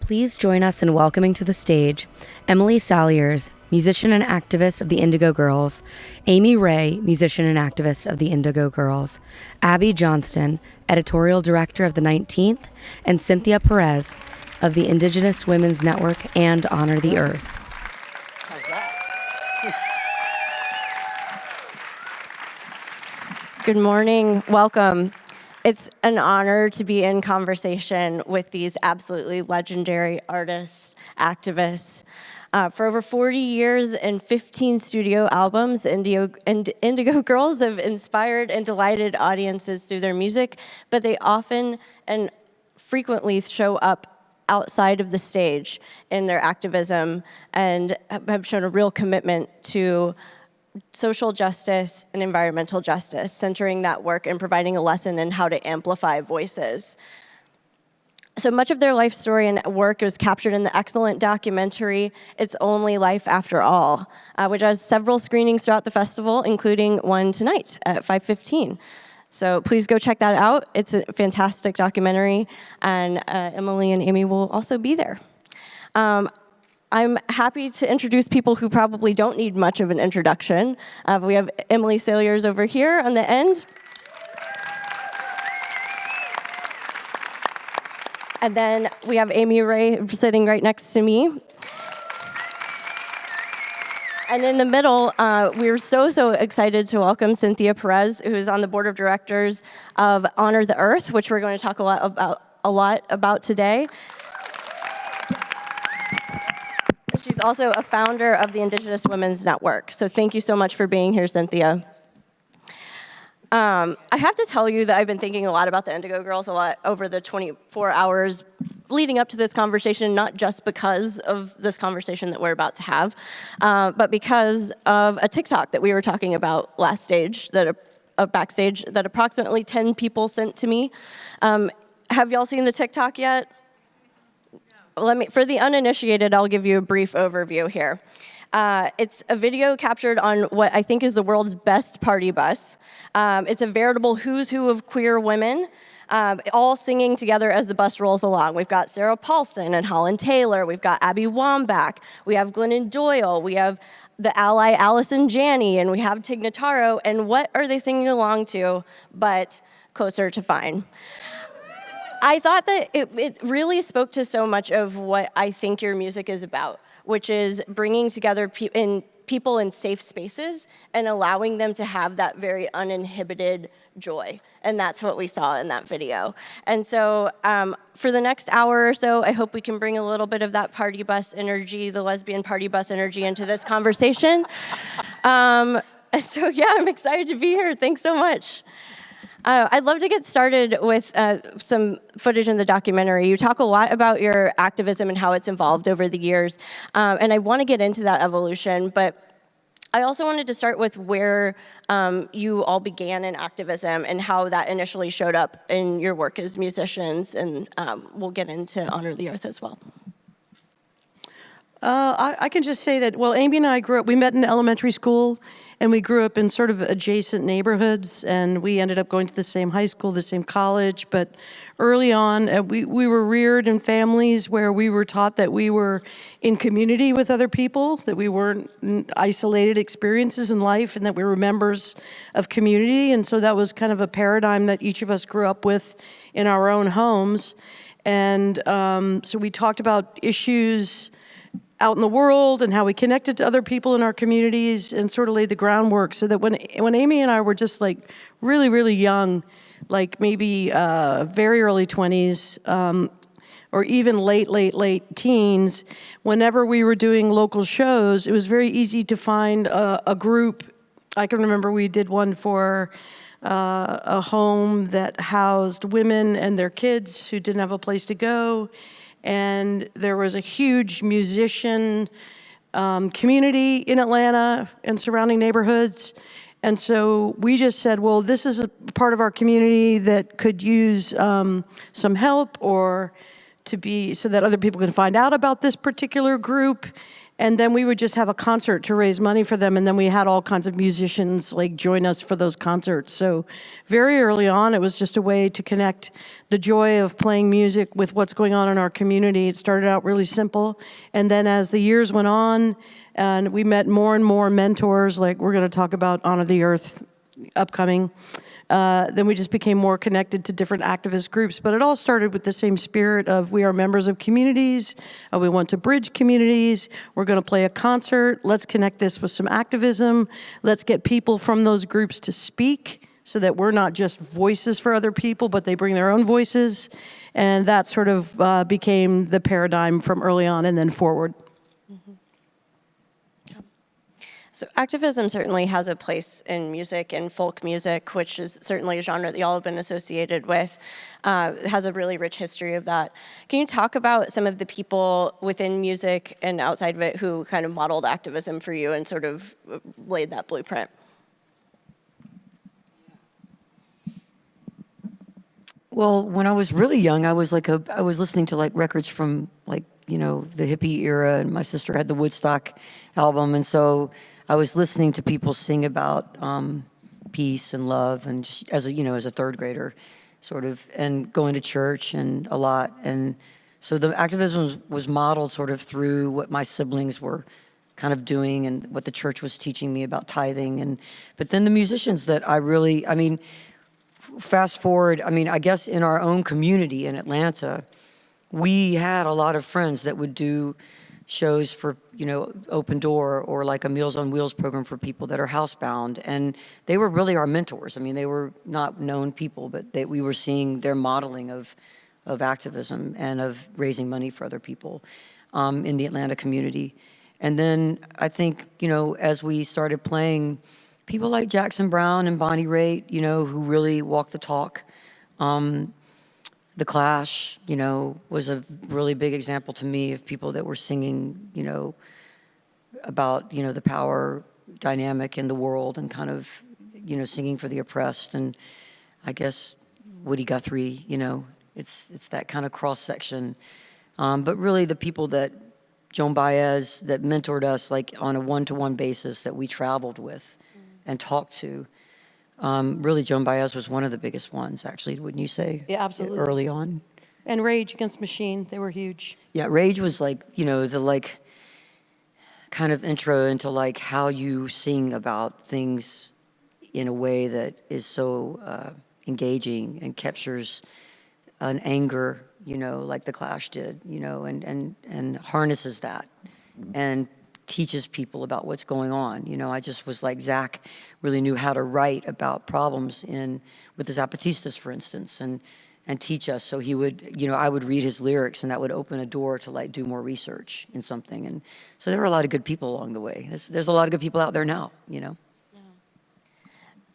Please join us in welcoming to the stage Emily Saliers, musician and activist of the Indigo Girls, Amy Ray, musician and activist of the Indigo Girls, Abby Johnston, editorial director of the 19th, and Cynthia Perez of the Indigenous Women's Network and Honor the Earth. How's that? Good morning. Welcome. It's an honor to be in conversation with these absolutely legendary artists, activists. For over 40 years and 15 studio albums, Indigo Girls have inspired and delighted audiences through their music, but they often and frequently show up outside of the stage in their activism and have shown a real commitment to social justice and environmental justice, centering that work and providing a lesson in how to amplify voices. So much of their life story and work was captured in the excellent documentary, It's Only Life After All, which has several screenings throughout the festival, including one tonight at 5:15. So please go check that out. It's a fantastic documentary, and Emily and Amy will also be there. I'm happy to introduce people who probably don't need much of an introduction. We have Emily Saliers over here on the end. And then we have Amy Ray sitting right next to me. And in the middle, we're so excited to welcome Cynthia Perez, who's on the board of directors of Honor the Earth, which we're going to talk a lot about today. She's also a founder of the Indigenous Women's Network. So thank you so much for being here, Cynthia. I have to tell you that I've been thinking a lot about the Indigo Girls a lot over the 24 hours leading up to this conversation, not just because of this conversation that we're about to have, but because of a TikTok that we were talking about last stage, backstage, that approximately 10 people sent to me. Have y'all seen the TikTok yet? For the uninitiated, I'll give you a brief overview here. It's a video captured on what I think is the world's best party bus. It's a veritable who's who of queer women, all singing together as the bus rolls along. We've got Sarah Paulson and Holland Taylor. We've got Abby Wambach. We have Glennon Doyle. We have the ally Allison Janney, and we have Tig Notaro. And what are they singing along to but Closer to Fine? I thought that it really spoke to so much of what I think your music is about, which is bringing together people in safe spaces and allowing them to have that very uninhibited joy. And that's what we saw in that video. And so for the next hour or so, I hope we can bring a little bit of that party bus energy, the lesbian party bus energy into this conversation. So yeah, I'm excited to be here. Thanks so much. I'd love to get started with some footage in the documentary. You talk a lot about your activism and how it's evolved over the years, and I want to get into that evolution, but I also wanted to start with where you all began in activism and how that initially showed up in your work as musicians, and we'll get into Honor the Earth as well. I can just say that, well, Amy and I we met in elementary school, and we grew up in sort of adjacent neighborhoods, and we ended up going to the same high school, the same college, but early on, we were reared in families where we were taught that we were in community with other people, that we weren't isolated experiences in life, and that we were members of community, and so that was kind of a paradigm that each of us grew up with in our own homes, and so we talked about issues out in the world and how we connected to other people in our communities and sort of laid the groundwork so that when Amy and I were just like really young, like maybe very early 20s, or even late teens, whenever we were doing local shows, it was very easy to find a group. I can remember we did one for a home that housed women and their kids who didn't have a place to go. And there was a huge musician community in Atlanta and surrounding neighborhoods. And so we just said, well, this is a part of our community that could use some help or to be, so that other people can find out about this particular group. And then we would just have a concert to raise money for them. And then we had all kinds of musicians like join us for those concerts. So very early on, it was just a way to connect the joy of playing music with what's going on in our community. It started out really simple. And then as the years went on, and we met more and more mentors, like we're going to talk about Honor the Earth upcoming, then we just became more connected to different activist groups. But it all started with the same spirit of we are members of communities, we want to bridge communities, we're going to play a concert, let's connect this with some activism, let's get people from those groups to speak so that we're not just voices for other people, but they bring their own voices. And that sort of became the paradigm from early on and then forward. So activism certainly has a place in music and folk music, which is certainly a genre that y'all have been associated with. It has a really rich history of that. Can you talk about some of the people within music and outside of it who kind of modeled activism for you and sort of laid that blueprint? Well, when I was really young, I was listening to like records from like, you know, the hippie era, and my sister had the Woodstock album, and so I was listening to people sing about peace and love, and as a third grader, sort of, and going to church and a lot, and so the activism was modeled sort of through what my siblings were kind of doing and what the church was teaching me about tithing, but then the musicians that fast forward, I guess in our own community in Atlanta, we had a lot of friends that would do shows for, Open Door or like a Meals on Wheels program for people that are housebound. And they were really our mentors. They were not known people, but we were seeing their modeling of activism and of raising money for other people in the Atlanta community. And then I think, as we started playing, people like Jackson Browne and Bonnie Raitt, who really walked the talk. The Clash, was a really big example to me of people that were singing, about, the power dynamic in the world and kind of, singing for the oppressed. And I guess Woody Guthrie, it's that kind of cross section. But really the people that Joan Baez that mentored us like on a one-to-one basis that we traveled with and talked to. Really, Joan Baez was one of the biggest ones, actually, wouldn't you say? Yeah, absolutely. Early on. And Rage Against the Machine, they were huge. Yeah, Rage was like, the like kind of intro into like how you sing about things in a way that is so engaging and captures an anger, like the Clash did, and harnesses that and teaches people about what's going on. I just was like, Zach really knew how to write about problems with the Zapatistas, for instance, and teach us. So he would, I would read his lyrics, and that would open a door to like do more research in something. And so there were a lot of good people along the way. There's a lot of good people out there now,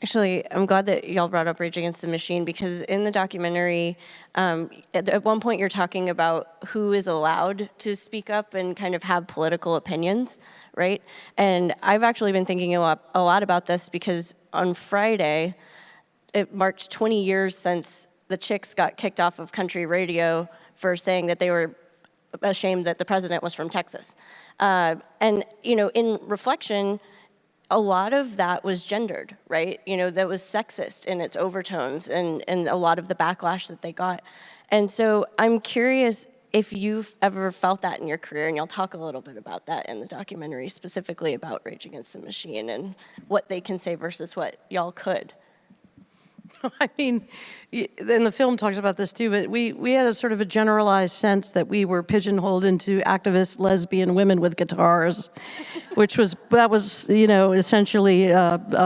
Actually, I'm glad that y'all brought up Rage Against the Machine, because in the documentary, at one point you're talking about who is allowed to speak up and kind of have political opinions, right? And I've actually been thinking a lot about this, because on Friday, it marked 20 years since the Chicks got kicked off of country radio for saying that they were ashamed that the president was from Texas. And, in reflection, a lot of that was gendered, right? That was sexist in its overtones and a lot of the backlash that they got. And so I'm curious if you've ever felt that in your career, and you'll talk a little bit about that in the documentary, specifically about Rage Against the Machine and what they can say versus what y'all could. And the film talks about this too, but we had a sort of a generalized sense that we were pigeonholed into activist lesbian women with guitars, that was essentially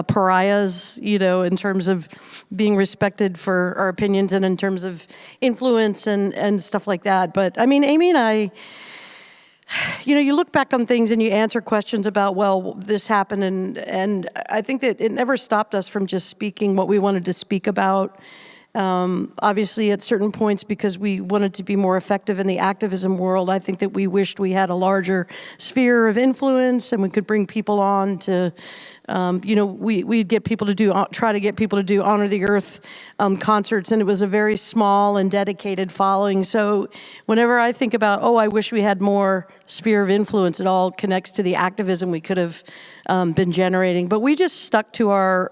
pariahs, in terms of being respected for our opinions and in terms of influence and stuff like that. But Amy and I, you look back on things and you answer questions about, well, this happened, and I think that it never stopped us from just speaking what we wanted to speak about. Obviously, at certain points, because we wanted to be more effective in the activism world, I think that we wished we had a larger sphere of influence and we could bring people on to, we'd get people to try to get people to do Honor the Earth concerts, and it was a very small and dedicated following. So whenever I think about, I wish we had more sphere of influence, it all connects to the activism we could have been generating. But we just stuck to our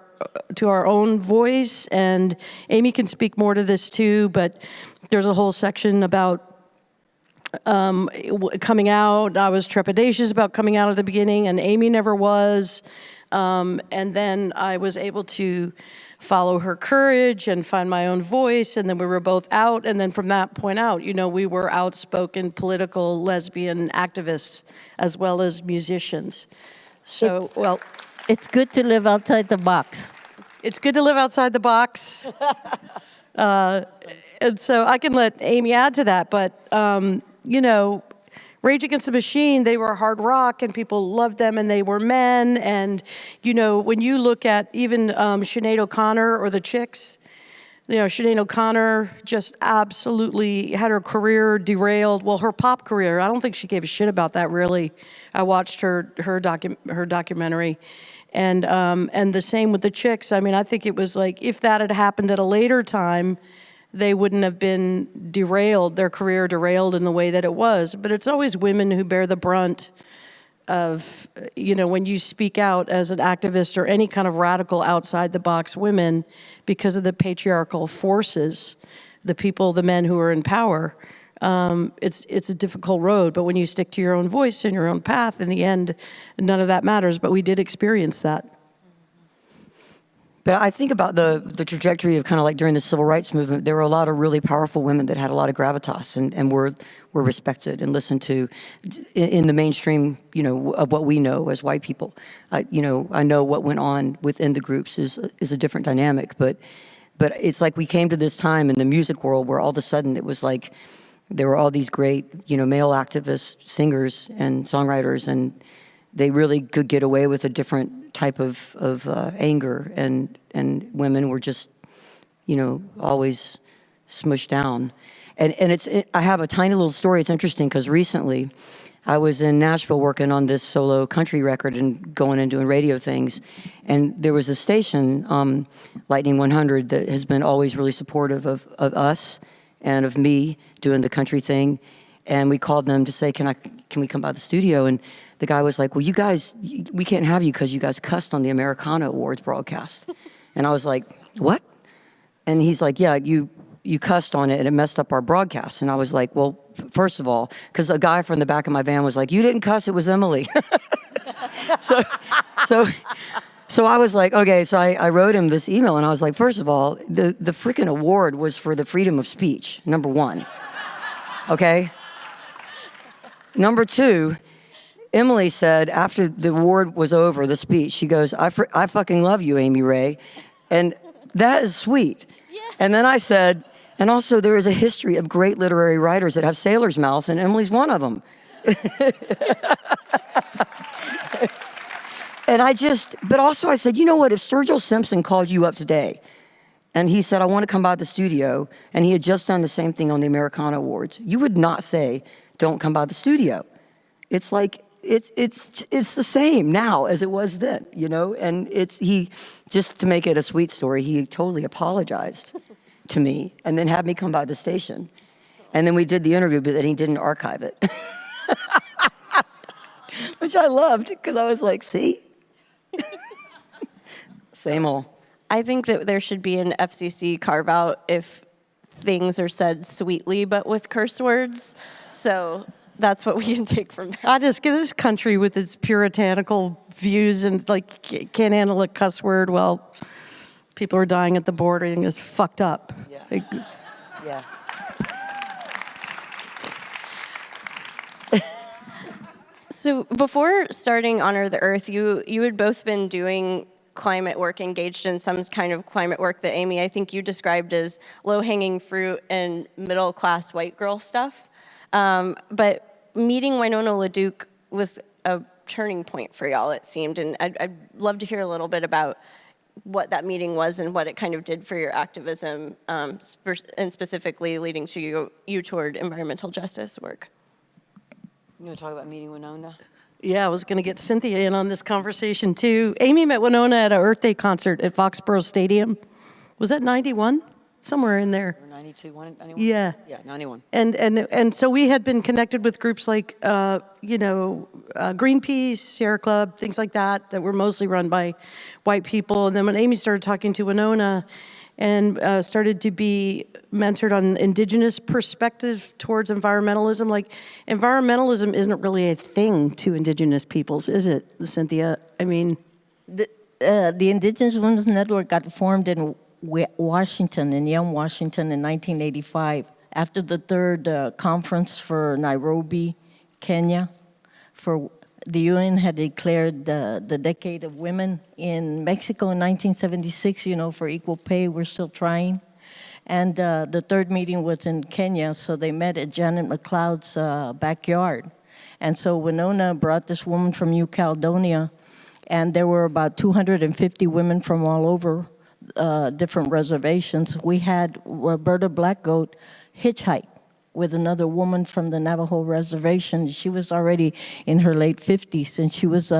own voice, and Amy can speak more to this too, but there's a whole section about coming out. I was trepidatious about coming out at the beginning, and Amy never was. And then I was able to follow her courage and find my own voice, and then we were both out, and then from that point out, we were outspoken political lesbian activists as well as musicians. So, It's good to live outside the box. It's good to live outside the box. And so I can let Amy add to that, but, Rage Against the Machine, they were hard rock and people loved them and they were men. And, when you look at even Sinead O'Connor or the Chicks, Sinead O'Connor just absolutely had her career derailed. Well, her pop career, I don't think she gave a shit about that, really. I watched her documentary. And the same with the Chicks. I mean, I think it was like, if that had happened at a later time, they wouldn't have been derailed, their career derailed in the way that it was. But it's always women who bear the brunt of, when you speak out as an activist or any kind of radical outside the box women, because of the patriarchal forces, the men who are in power, it's a difficult road. But when you stick to your own voice and your own path, in the end, none of that matters. But we did experience that. But I think about the trajectory of kind of like during the civil rights movement, there were a lot of really powerful women that had a lot of gravitas and were respected and listened to in the mainstream, of what we know as white people. I know what went on within the groups is a different dynamic, but it's like we came to this time in the music world where all of a sudden it was like there were all these great, male activists, singers and songwriters, and they really could get away with a different type of anger, and women were just, always smushed down. And I have a tiny little story. It's interesting because recently I was in Nashville working on this solo country record and going and doing radio things. And there was a station, Lightning 100, that has been always really supportive of us and of me doing the country thing. And we called them to say, can we come by the studio? And the guy was like, well, you guys, we can't have you because you guys cussed on the Americana Awards broadcast. And I was like, what? And he's like, yeah, you cussed on it and it messed up our broadcast. And I was like, well, first of all, because a guy from the back of my van was like, you didn't cuss, it was Emily. So I was like, okay, so I wrote him this email and I was like, first of all, the freaking award was for the freedom of speech, number one. Okay? Number two, Emily said after the award was over, the speech, she goes, I fucking love you, Amy Ray. And that is sweet. Yeah. And then I said, and also there is a history of great literary writers that have sailor's mouths, and Emily's one of them. But also I said, you know what, if Sturgill Simpson called you up today, and he said, I want to come by the studio, and he had just done the same thing on the Americana Awards, you would not say, don't come by the studio. It's like, it's the same now as it was then, and he, just to make it a sweet story, he totally apologized to me and then had me come by the station. And then we did the interview, but then he didn't archive it. Which I loved, because I was like, see? Same old. I think that there should be an FCC carve-out if things are said sweetly but with curse words. So that's what we can take from that. I just get this country with its puritanical views and can't handle a cuss word. Well, people are dying at the border and it's fucked up. Yeah. Yeah. So before starting Honor the Earth, you had both been doing climate work, engaged in some kind of climate work that, Amy, I think you described as low-hanging fruit and middle-class white girl stuff. But meeting Winona LaDuke was a turning point for y'all, it seemed, and I'd love to hear a little bit about what that meeting was and what it kind of did for your activism, and specifically leading to you toward environmental justice work. You want to talk about meeting Winona? Yeah, I was going to get Cynthia in on this conversation too. Amy met Winona at a Earth Day concert at Foxborough Stadium. Was that 91? Somewhere in there. Or 92, 91? Yeah. Yeah, 91. And so we had been connected with groups like, Greenpeace, Sierra Club, things like that were mostly run by white people. And then when Amy started talking to Winona and started to be mentored on Indigenous perspective towards environmentalism, like environmentalism isn't really a thing to Indigenous peoples, is it, Cynthia? I mean... The Indigenous Women's Network got formed in Washington, in Yelm, Washington in 1985, after the third conference for Nairobi, Kenya. For the UN had declared the Decade of Women in Mexico in 1976, for equal pay. We're still trying. And the third meeting was in Kenya, so they met at Janet McLeod's backyard. And so Winona brought this woman from New Caledonia, and there were about 250 women from all over different reservations. We had Roberta Blackgoat hitchhike with another woman from the Navajo reservation. She was already in her late 50s, and she was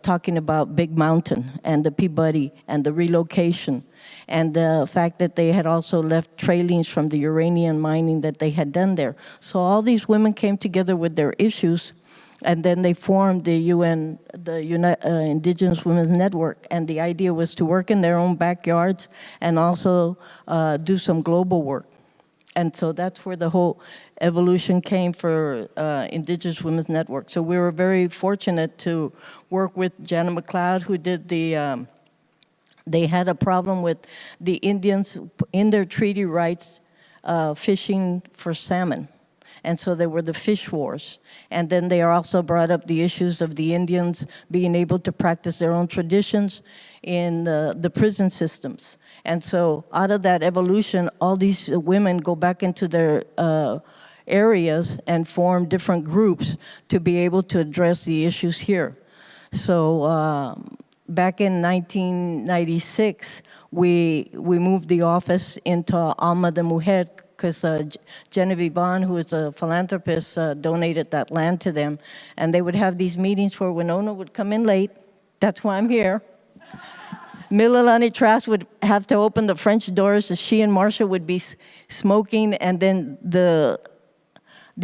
talking about Big Mountain and the Peabody and the relocation and the fact that they had also left trailings from the uranium mining that they had done there. So all these women came together with their issues, and then they formed the UN, Indigenous Women's Network. And the idea was to work in their own backyards and also do some global work. And so that's where the whole evolution came for Indigenous Women's Network. So we were very fortunate to work with Janet McLeod, who did the, they had a problem with the Indians in their treaty rights fishing for salmon. And so there were the fish wars. And then they also brought up the issues of the Indians being able to practice their own traditions in the prison systems. And so out of that evolution, all these women go back into their areas and form different groups to be able to address the issues here. So back in 1996, we moved the office into Alma de Mujer, because Genevieve Vaughn, who is a philanthropist, donated that land to them. And they would have these meetings where Winona would come in late. That's why I'm here. Mililani Trask would have to open the French doors. She and Marsha would be smoking, and then the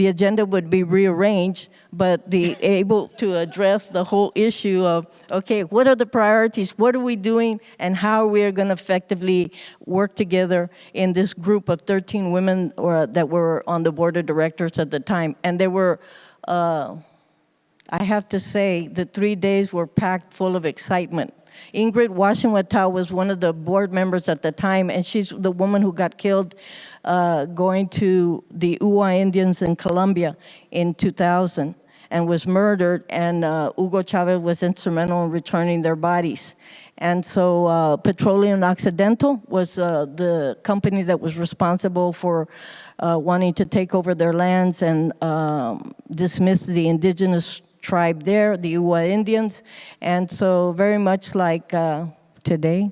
agenda would be rearranged, but be able to address the whole issue of, okay, what are the priorities, what are we doing, and how we are going to effectively work together in this group of 13 women that were on the board of directors at the time. And there were, I have to say, the 3 days were packed full of excitement. Ingrid Washington was one of the board members at the time, and she's the woman who got killed going to the Uwa Indians in Colombia in 2000 and was murdered, and Hugo Chavez was instrumental in returning their bodies. And so Petroleum Occidental was the company that was responsible for wanting to take over their lands and dismiss the indigenous tribe there, the Uwa Indians. And so very much like today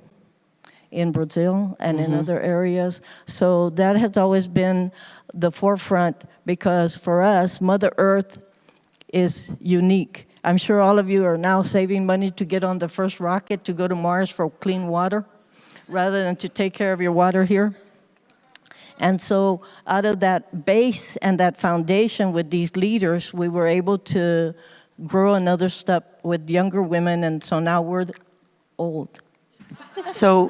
in Brazil and in other areas. So that has always been the forefront, because for us, Mother Earth is unique. I'm sure all of you are now saving money to get on the first rocket to go to Mars for clean water, rather than to take care of your water here. And so out of that base and that foundation with these leaders, we were able to grow another step with younger women, and so now we're old. So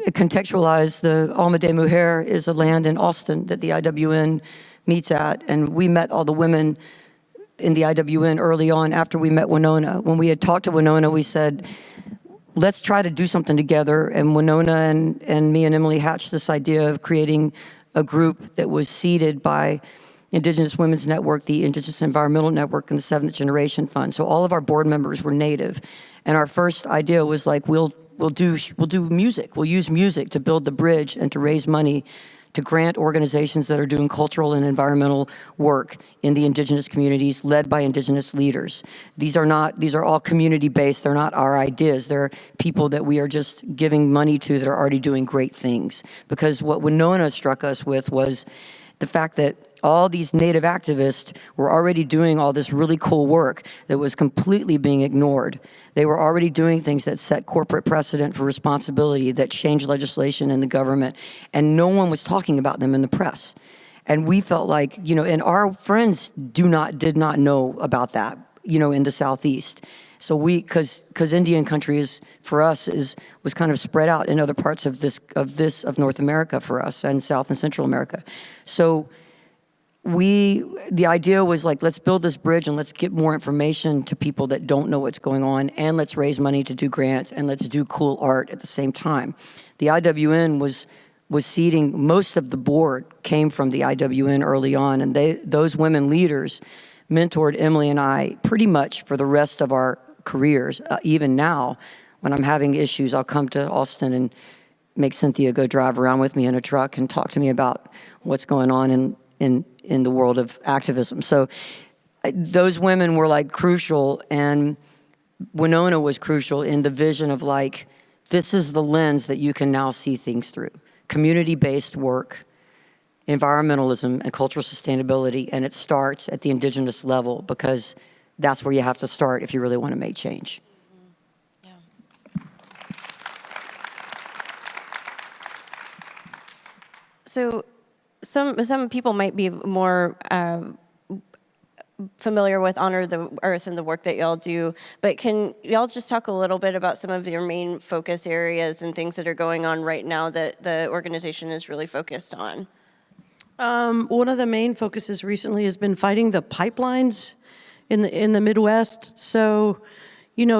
contextualize, the Alma de Mujer is a land in Austin that the IWN meets at, and we met all the women in the IWN early on after we met Winona. When we had talked to Winona, we said, let's try to do something together, and Winona and me and Emily hatched this idea of creating a group that was seeded by Indigenous Women's Network, the Indigenous Environmental Network, and the Seventh Generation Fund. So all of our board members were Native. And our first idea was like, we'll do music. We'll use music to build the bridge and to raise money to grant organizations that are doing cultural and environmental work in the Indigenous communities led by Indigenous leaders. These are all community-based. They're not our ideas. They're people that we are just giving money to that are already doing great things. Because what Winona struck us with was the fact that all these Native activists were already doing all this really cool work that was completely being ignored. They were already doing things that set corporate precedent for responsibility, that changed legislation in the government, and no one was talking about them in the press. And we felt like, and our friends did not know about that, in the Southeast. So because Indian country for us was kind of spread out in other parts of North America for us, and South and Central America. So the idea was like, let's build this bridge and let's get more information to people that don't know what's going on, and let's raise money to do grants, and let's do cool art at the same time. The IWN was seeding, most of the board came from the IWN early on, and those women leaders mentored Emily and I pretty much for the rest of our careers. Even now, when I'm having issues, I'll come to Austin and make Cynthia go drive around with me in a truck and talk to me about what's going on in the world of activism. So those women were like crucial, and Winona was crucial in the vision of like, this is the lens that you can now see things through. Community-based work, environmentalism, and cultural sustainability, and it starts at the Indigenous level, because that's where you have to start if you really want to make change. So some people might be more familiar with Honor the Earth and the work that y'all do, but can y'all just talk a little bit about some of your main focus areas and things that are going on right now that the organization is really focused on? One of the main focuses recently has been fighting the pipelines in the Midwest. So,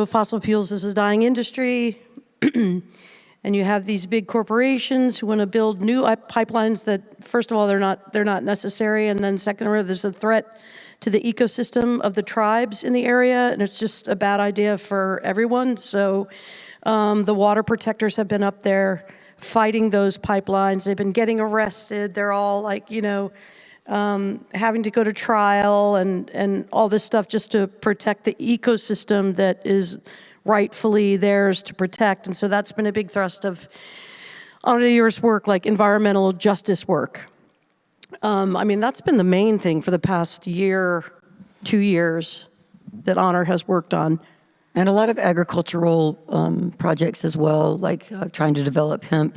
fossil fuels is a dying industry, and you have these big corporations who want to build new pipelines that, first of all, they're not necessary, and then second of all, there's a threat to the ecosystem of the tribes in the area, and it's just a bad idea for everyone. So, the water protectors have been up there fighting those pipelines. They've been getting arrested. They're all like, having to go to trial and all this stuff just to protect the ecosystem that is rightfully theirs to protect. And so that's been a big thrust of Honor the Earth's work, like environmental justice work. That's been the main thing for the past year, 2 years that Honor has worked on. And a lot of agricultural projects as well, like trying to develop hemp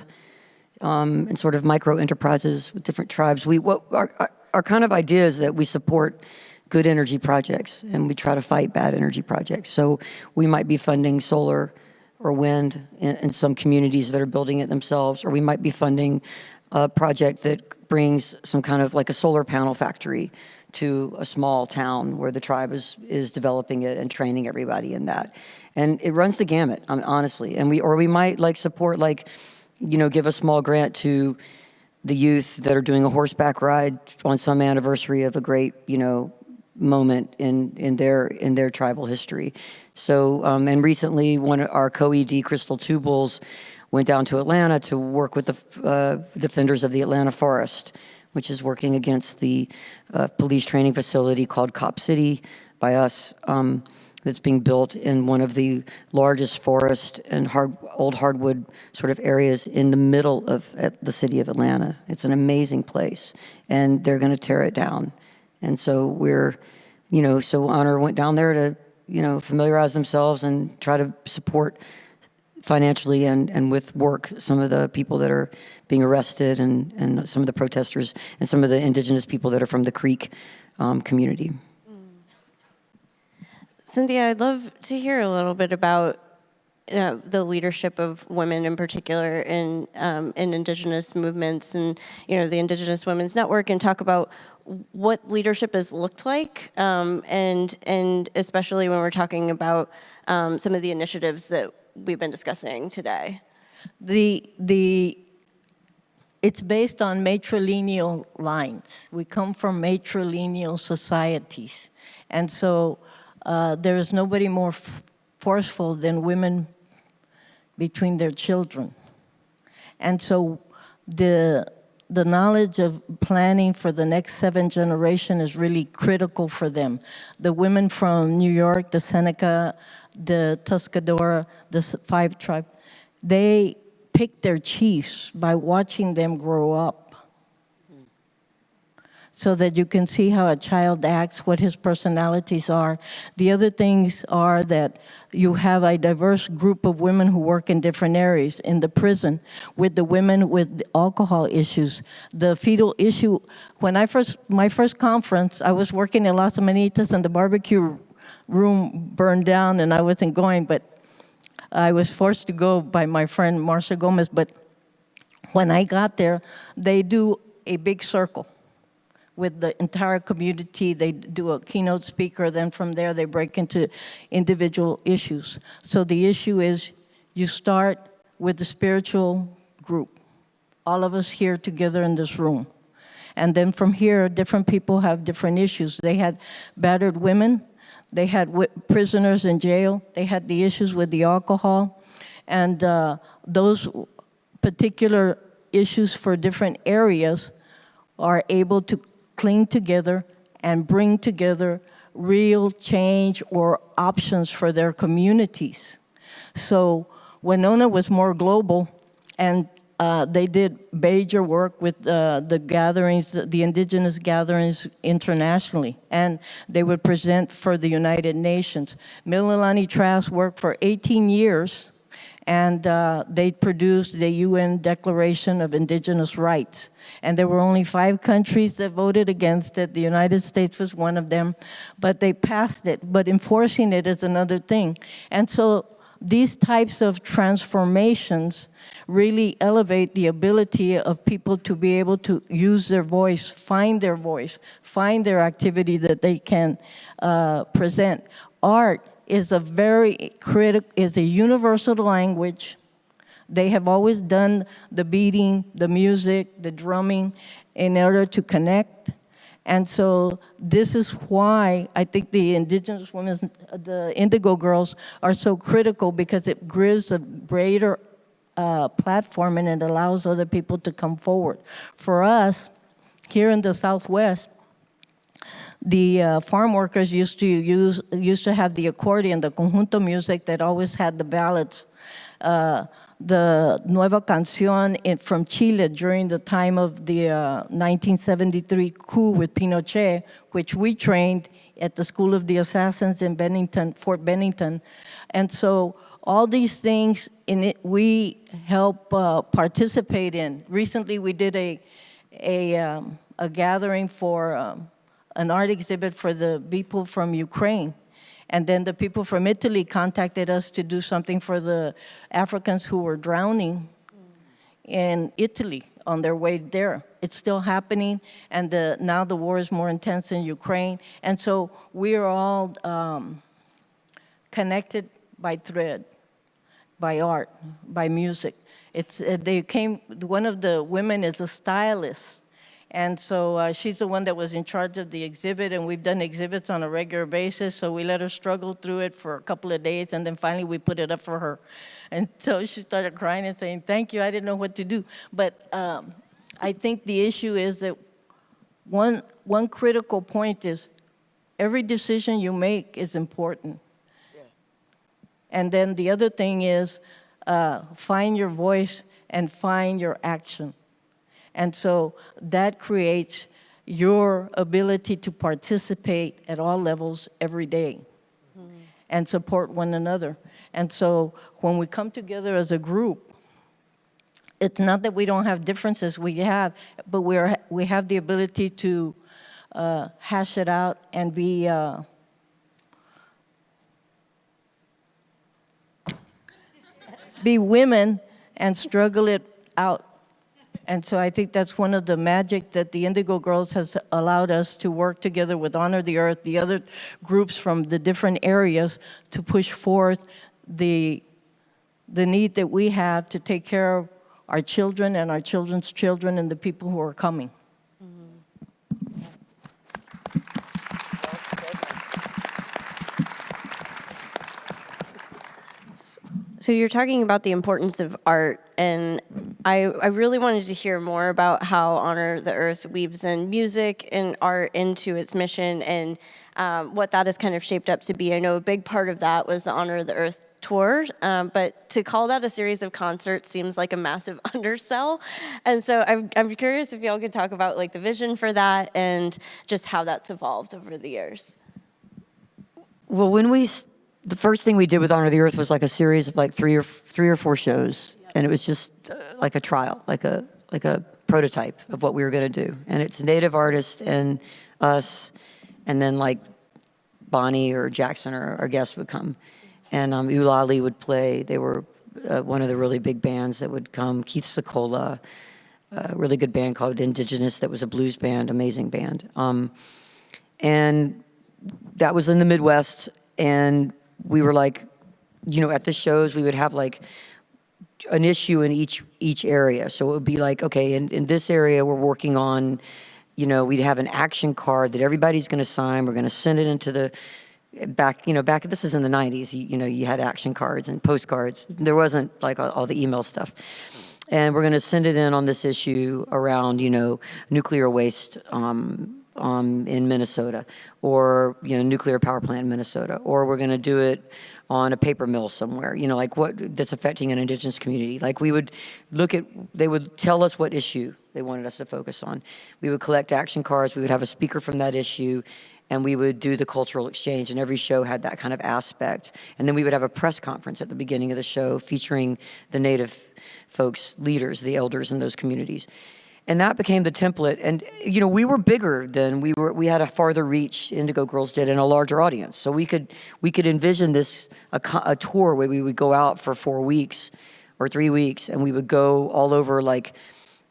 and sort of micro enterprises with different tribes. Our kind of idea is that we support good energy projects and we try to fight bad energy projects. So we might be funding solar or wind in some communities that are building it themselves, or we might be funding a project that brings some kind of like a solar panel factory to a small town where the tribe is developing it and training everybody in that. And it runs the gamut, honestly. And we might like support, like, give a small grant to the youth that are doing a horseback ride on some anniversary of a great, moment in their tribal history. So, and recently one of our co-ED, Crystal Tubles, went down to Atlanta to work with the defenders of the Atlanta Forest, which is working against the police training facility called Cop City by us, that's being built in one of the largest forest and old hardwood sort of areas in the middle of the city of Atlanta. It's an amazing place, and they're going to tear it down. And so so Honor went down there to, familiarize themselves and try to support financially and with work some of the people that are being arrested and some of the protesters and some of the Indigenous people that are from the Creek community. Cynthia, I'd love to hear a little bit about the leadership of women in particular in Indigenous movements and the Indigenous Women's Network, and talk about what leadership has looked like, and especially when we're talking about some of the initiatives that we've been discussing today. It's based on matrilineal lines. We come from matrilineal societies, and so there is nobody more forceful than women between their children. And so the the knowledge of planning for the next 7 generation is really critical for them. The women from New York, the Seneca, the Tuscadora, the 5 tribe, they pick their chiefs by watching them grow up, so that you can see how a child acts, what his personalities are. The other things are that you have a diverse group of women who work in different areas. In the prison, with the women with alcohol issues, the fetal issue. When my first conference, I was working in Las Amanitas and the barbecue room burned down and I wasn't going, but I was forced to go by my friend Marcia Gomez. But when I got there, they do a big circle with the entire community. They do a keynote speaker, then from there they break into individual issues. So the issue is you start with the spiritual group, all of us here together in this room. And then from here, different people have different issues. They had battered women, they had prisoners in jail, they had the issues with the alcohol, and those particular issues for different areas are able to cling together and bring together real change or options for their communities. So Winona was more global, and they did major work with the gatherings, the Indigenous gatherings internationally, and they would present for the United Nations. Mililani Trask worked for 18 years, and they produced the UN Declaration of Indigenous Rights. And there were only 5 countries that voted against it. The United States was one of them, but they passed it. But enforcing it is another thing. And so these types of transformations really elevate the ability of people to be able to use their voice, find their activity that they can present. Art is a very critical, is a universal language. They have always done the beating, the music, the drumming in order to connect. And so this is why I think the Indigenous women, the Indigo Girls, are so critical, because it gives a greater platform and it allows other people to come forward. For us, here in the Southwest, the farm workers used to have the accordion, the conjunto music that always had the ballads. The Nueva Canción from Chile during the time of the 1973 coup with Pinochet, which we trained at the School of the Assassins in Bennington, Fort Bennington. And so all these things in it we help participate in. Recently we did a gathering for an art exhibit for the people from Ukraine. And then the people from Italy contacted us to do something for the Africans who were drowning in Italy on their way there. It's still happening, and now the war is more intense in Ukraine. And so we are all connected by thread, by art, by music. One of the women is a stylist. And so she's the one that was in charge of the exhibit, and we've done exhibits on a regular basis, so we let her struggle through it for a couple of days, and then finally we put it up for her. And so she started crying and saying, "Thank you, I didn't know what to do." But I think the issue is that one critical point is every decision you make is important. Yeah. And then the other thing is find your voice and find your action. And so that creates your ability to participate at all levels every day and support one another. And so when we come together as a group, it's not that we don't have differences, but we have the ability to hash it out and be women and struggle it out. And so I think that's one of the magic that the Indigo Girls has allowed us to work together with Honor the Earth, the other groups from the different areas, to push forth the need that we have to take care of our children and our children's children and the people who are coming. So you're talking about the importance of art, and I really wanted to hear more about how Honor the Earth weaves in music and art into its mission, and what that has kind of shaped up to be. I know a big part of that was the Honor the Earth tour, but to call that a series of concerts seems like a massive undersell. And so I'm curious if y'all could talk about like the vision for that and just how that's evolved over the years. Well, the first thing we did with Honor the Earth was like a series of like three or four shows, and it was just like a trial, like a prototype of what we were going to do. And it's Native artists and us, and then like Bonnie or Jackson or our guests would come, and Ulali would play. They were one of the really big bands that would come. Keith Secola, a really good band called Indigenous that was a blues band, amazing band. And that was in the Midwest, and we were like, at the shows we would have like an issue in each area. So it would be like, okay, in this area we're working on, we'd have an action card that everybody's going to sign. We're going to send it into the back. This is in the 90s. You had action cards and postcards. There wasn't like all the email stuff. And we're going to send it in on this issue around, nuclear waste in Minnesota, or nuclear power plant in Minnesota, or we're going to do it on a paper mill somewhere, like what that's affecting an Indigenous community. Like we would they would tell us what issue they wanted us to focus on. We would collect action cards, we would have a speaker from that issue, and we would do the cultural exchange, and every show had that kind of aspect. And then we would have a press conference at the beginning of the show featuring the Native folks, leaders, the elders in those communities. And that became the template. And, we were bigger than we had a farther reach, Indigo Girls did, and a larger audience. So we could envision this, a tour where we would go out for 4 weeks or 3 weeks, and we would go all over, like,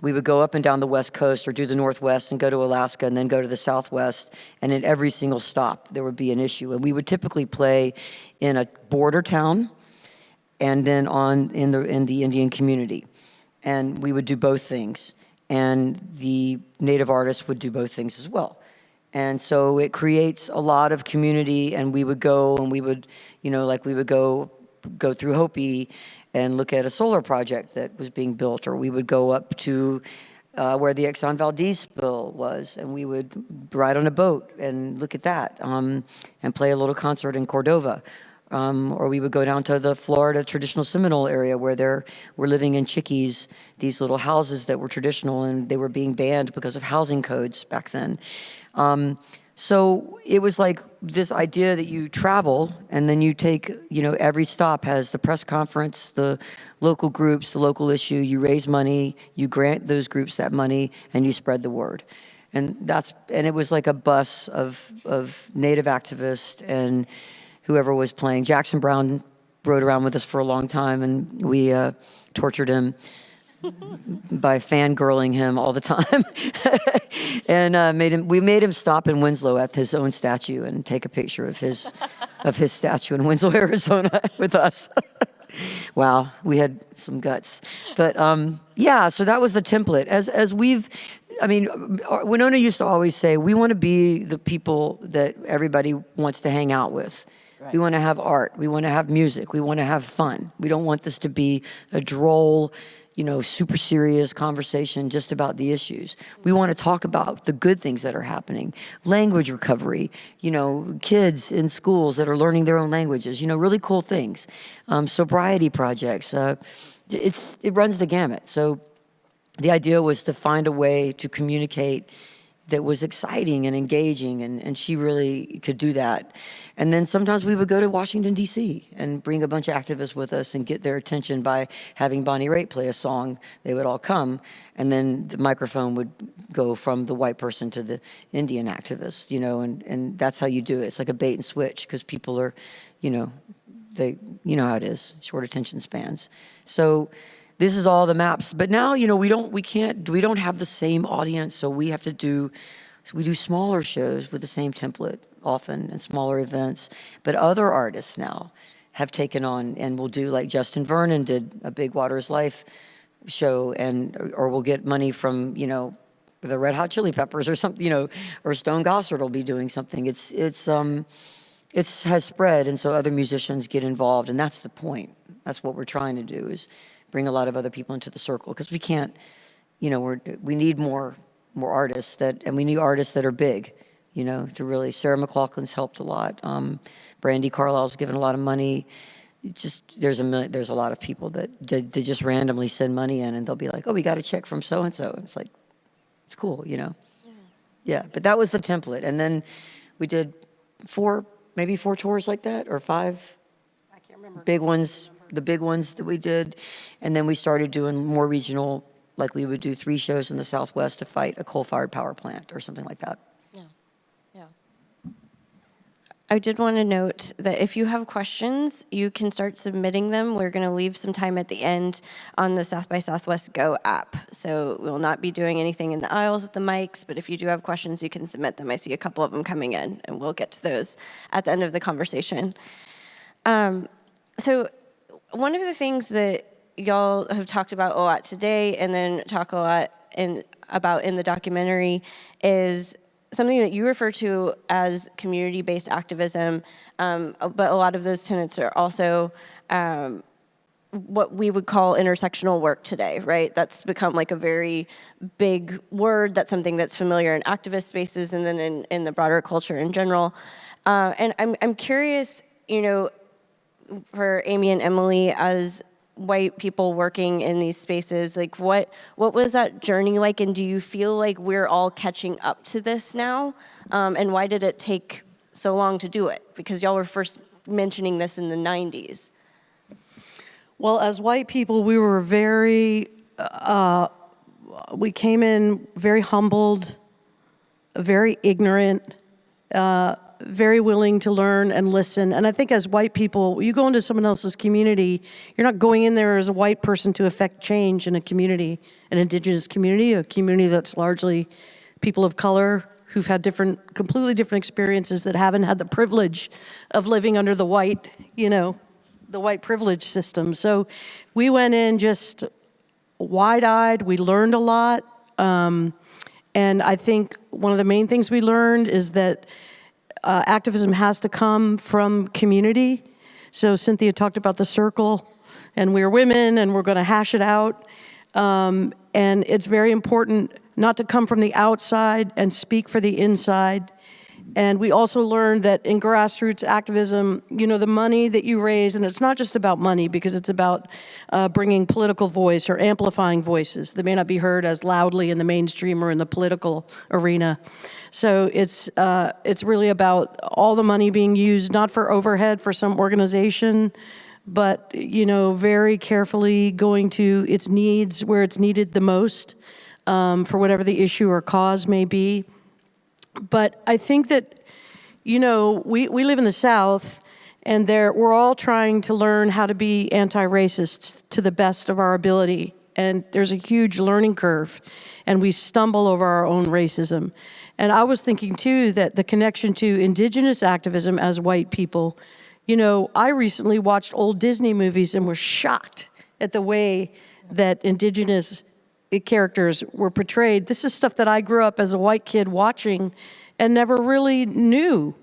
we would go up and down the West Coast or do the Northwest and go to Alaska and then go to the Southwest. And in every single stop, there would be an issue. And we would typically play in a border town and then in the Indian community. And we would do both things. And the Native artists would do both things as well. And so it creates a lot of community, and we would go and we would go through Hopi and look at a solar project that was being built, or we would go up to where the Exxon Valdez spill was, and we would ride on a boat and look at that, and play a little concert in Cordova. Or we would go down to the Florida traditional Seminole area where we're living in chickees, these little houses that were traditional, and they were being banned because of housing codes back then. So it was like this idea that you travel and then you take, every stop has the press conference, the local groups, the local issue, you raise money, you grant those groups that money, and you spread the word. And it was like a bus of Native activists and whoever was playing. Jackson Brown rode around with us for a long time, and we tortured him by fangirling him all the time. And we made him stop in Winslow at his own statue and take a picture of his statue in Winslow, Arizona with us. Wow, we had some guts. But so that was the template. Winona used to always say, we want to be the people that everybody wants to hang out with. Right. We want to have art. We want to have music. We want to have fun. We don't want this to be a droll, super serious conversation just about the issues. We want to talk about the good things that are happening. Language recovery, kids in schools that are learning their own languages, really cool things. Sobriety projects. It runs the gamut. So the idea was to find a way to communicate that was exciting and engaging, and she really could do that. And then sometimes we would go to Washington, D.C. and bring a bunch of activists with us and get their attention by having Bonnie Raitt play a song. They would all come, and then the microphone would go from the white person to the Indian activist, and that's how you do it. It's like a bait and switch, because people are, they, how it is, short attention spans. So this is all the maps. But now, we don't have the same audience, so we do smaller shows with the same template often, and smaller events. But other artists now have taken on and will do, like Justin Vernon did a big Water is Life show, or will get money from, the Red Hot Chili Peppers or something, or Stone Gossard will be doing something. It has spread, and so other musicians get involved, and that's the point. That's what we're trying to do, is bring a lot of other people into the circle, because we can't, we need more artists and we need artists that are big, to really. Sarah McLachlan's helped a lot. Brandy Carlisle's given a lot of money. There's a lot of people that they just randomly send money in, and they'll be like, oh, we got a check from so and so. It's like, it's cool, Yeah, but that was the template, and then we did maybe four tours like that, or 5. I can't remember. Big ones, the big ones that we did, and then we started doing more regional. Like we would do 3 shows in the Southwest to fight a coal-fired power plant or something like that. Yeah. I did want to note that if you have questions, you can start submitting them. We're going to leave some time at the end on the South by Southwest Go app. So we'll not be doing anything in the aisles with the mics, but if you do have questions, you can submit them. I see a couple of them coming in, and we'll get to those at the end of the conversation. So one of the things that y'all have talked about a lot today, and then talk a lot about in the documentary, is something that you refer to as community-based activism, but a lot of those tenets are also what we would call intersectional work today, right? That's become like a very big word. That's something that's familiar in activist spaces and then in the broader culture in general. And I'm curious, for Amy and Emily, as white people working in these spaces, like what was that journey like, and do you feel like we're all catching up to this now? And why did it take so long to do it? Because y'all were first mentioning this in the 90s. Well, as white people, we were we came in very humbled, very ignorant, very willing to learn and listen. And I think as white people, you go into someone else's community, you're not going in there as a white person to affect change in a community, an Indigenous community, a community that's largely people of color who've had completely different experiences, that haven't had the privilege of living under the white, the white privilege system. So we went in just wide-eyed. We learned a lot. And I think one of the main things we learned is that activism has to come from community. So Cynthia talked about the circle, and we're women, and we're going to hash it out. And it's very important not to come from the outside and speak for the inside. And we also learned that in grassroots activism, the money that you raise, and it's not just about money, because it's about bringing political voice or amplifying voices that may not be heard as loudly in the mainstream or in the political arena. So it's really about all the money being used, not for overhead for some organization, but, very carefully going to its needs where it's needed the most, for whatever the issue or cause may be. But I think that, we live in the South, and we're all trying to learn how to be anti-racist to the best of our ability. And there's a huge learning curve, and we stumble over our own racism. And I was thinking, too, that the connection to Indigenous activism as white people, I recently watched old Disney movies and was shocked at the way that Indigenous characters were portrayed. This is stuff that I grew up as a white kid watching and never really knew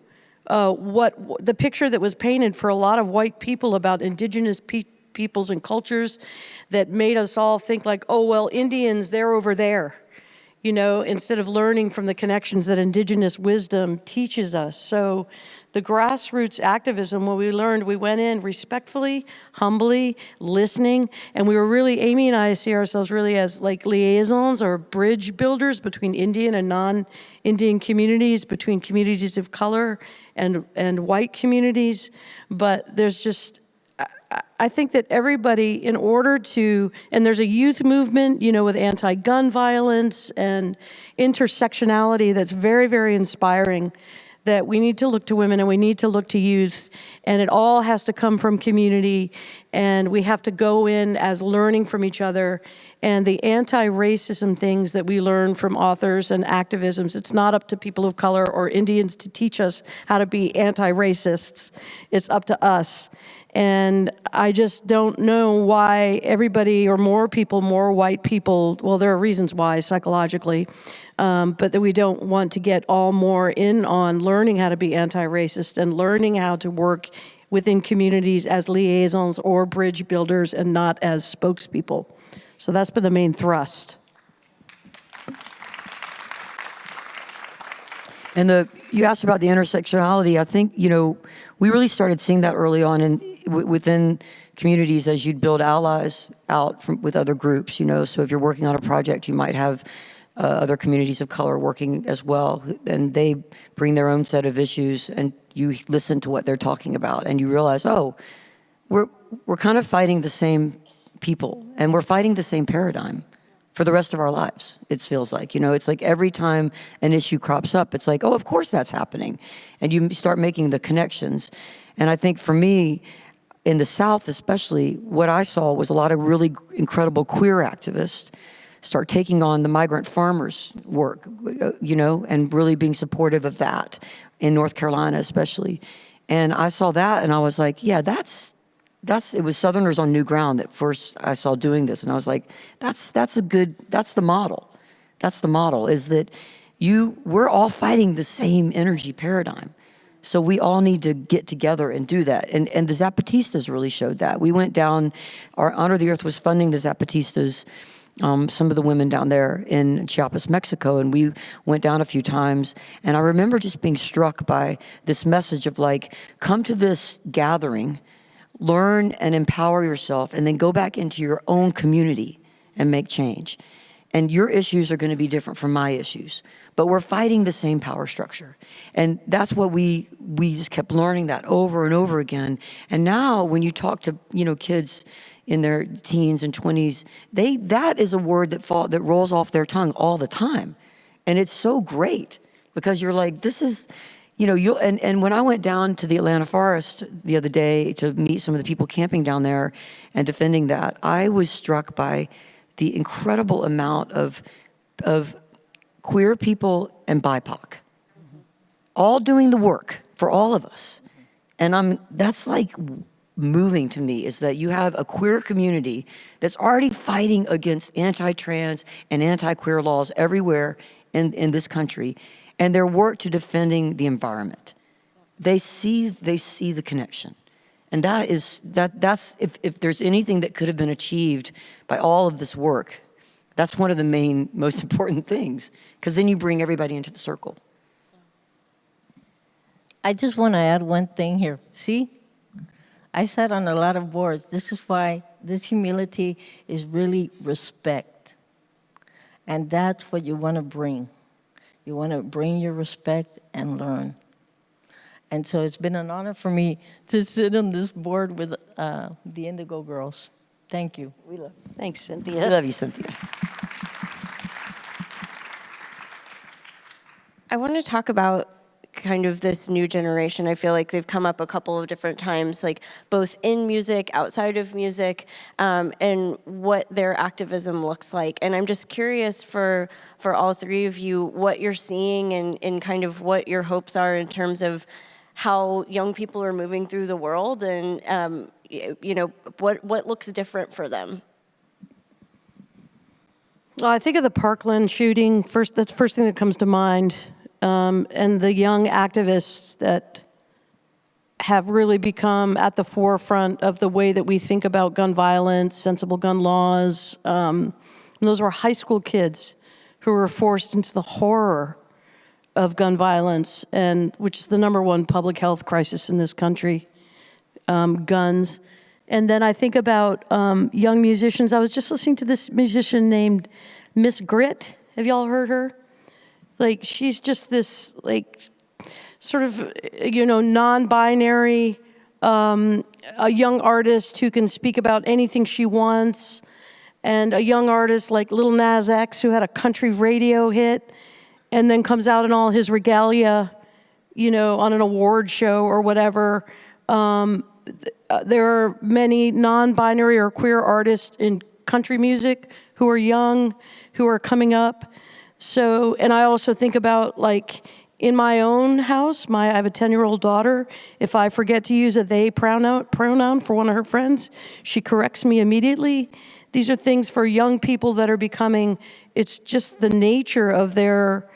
what the picture that was painted for a lot of white people about Indigenous peoples and cultures, that made us all think like, oh, well, Indians, they're over there, instead of learning from the connections that Indigenous wisdom teaches us. So the grassroots activism, what we learned, we went in respectfully, humbly, listening, and we were really, Amy and I see ourselves really as like liaisons or bridge builders between Indian and non-Indian communities, between communities of color and white communities. But there's just, I think that everybody, in order to, and there's a youth movement, with anti-gun violence and intersectionality that's very, very inspiring, that we need to look to women and we need to look to youth, and it all has to come from community, and we have to go in as learning from each other. And the anti-racism things that we learn from authors and activisms, it's not up to people of color or Indians to teach us how to be anti-racists. It's up to us. And I just don't know why everybody, or more people, more white people, well, there are reasons why psychologically, but that we don't want to get all more in on learning how to be anti-racist and learning how to work within communities as liaisons or bridge builders and not as spokespeople. So that's been the main thrust. And you asked about the intersectionality. I think, we really started seeing that early on within communities as you'd build allies out with other groups, So if you're working on a project, you might have other communities of color working as well, and they bring their own set of issues, and you listen to what they're talking about, and you realize, oh, we're kind of fighting the same people, and we're fighting the same paradigm for the rest of our lives, it feels like. It's like every time an issue crops up, it's like, oh, of course that's happening. And you start making the connections. And I think for me, in the South especially, what I saw was a lot of really incredible queer activists start taking on the migrant farmers' work, and really being supportive of that in North Carolina especially. And I saw that and I was like, yeah, it was Southerners on New Ground that first I saw doing this, and I was like, that's the model. That's the model, is that we're all fighting the same energy paradigm. So we all need to get together and do that. And the Zapatistas really showed that. We went down, our Honor the Earth was funding the Zapatistas, some of the women down there in Chiapas, Mexico, and we went down a few times. And I remember just being struck by this message of like, come to this gathering, learn and empower yourself, and then go back into your own community and make change. And your issues are going to be different from my issues, but we're fighting the same power structure. And that's what we just kept learning that over and over again. And now when you talk to, kids in their teens and 20s, that is a word that rolls off their tongue all the time. And it's so great because you're like, this is, and when I went down to the Atlanta forest the other day to meet some of the people camping down there and defending that, I was struck by the incredible amount of queer people and BIPOC, all doing the work for all of us. And that's like moving to me, is that you have a queer community that's already fighting against anti-trans and anti-queer laws everywhere in this country, and their work to defending the environment. They see the connection. And that's if there's anything that could have been achieved by all of this work, that's one of the most important things, because then you bring everybody into the circle. I just want to add one thing here. See, I sat on a lot of boards. This is why this humility is really respect. And that's what you want to bring. You want to bring your respect and learn. And so it's been an honor for me to sit on this board with the Indigo Girls. Thank you. We love you. Thanks, We Cynthia. love you, Cynthia. I want to talk about kind of this new generation. I feel like they've come up a couple of different times, like both in music, outside of music, and what their activism looks like. And I'm just curious for all three of you, what you're seeing and kind of what your hopes are in terms of how young people are moving through the world, and what looks different for them. Well, I think of the Parkland shooting. That's the first thing that comes to mind. And the young activists that have really become at the forefront of the way that we think about gun violence, sensible gun laws. And those were high school kids who were forced into the horror of gun violence, and which is the #1 public health crisis in this country, guns. And then I think about young musicians. I was just listening to this musician named Miss Grit. Have y'all heard her? Like, she's just this, like, sort of, non-binary, a young artist who can speak about anything she wants, and a young artist like Lil Nas X, who had a country radio hit, and then comes out in all his regalia, on an award show or whatever. There are many non-binary or queer artists in country music who are young, who are coming up. So, and I also think about, like, in my own house, I have a 10-year-old daughter. If I forget to use a they pronoun for one of her friends, she corrects me immediately. These are things for young people that are becoming, it's just the nature of their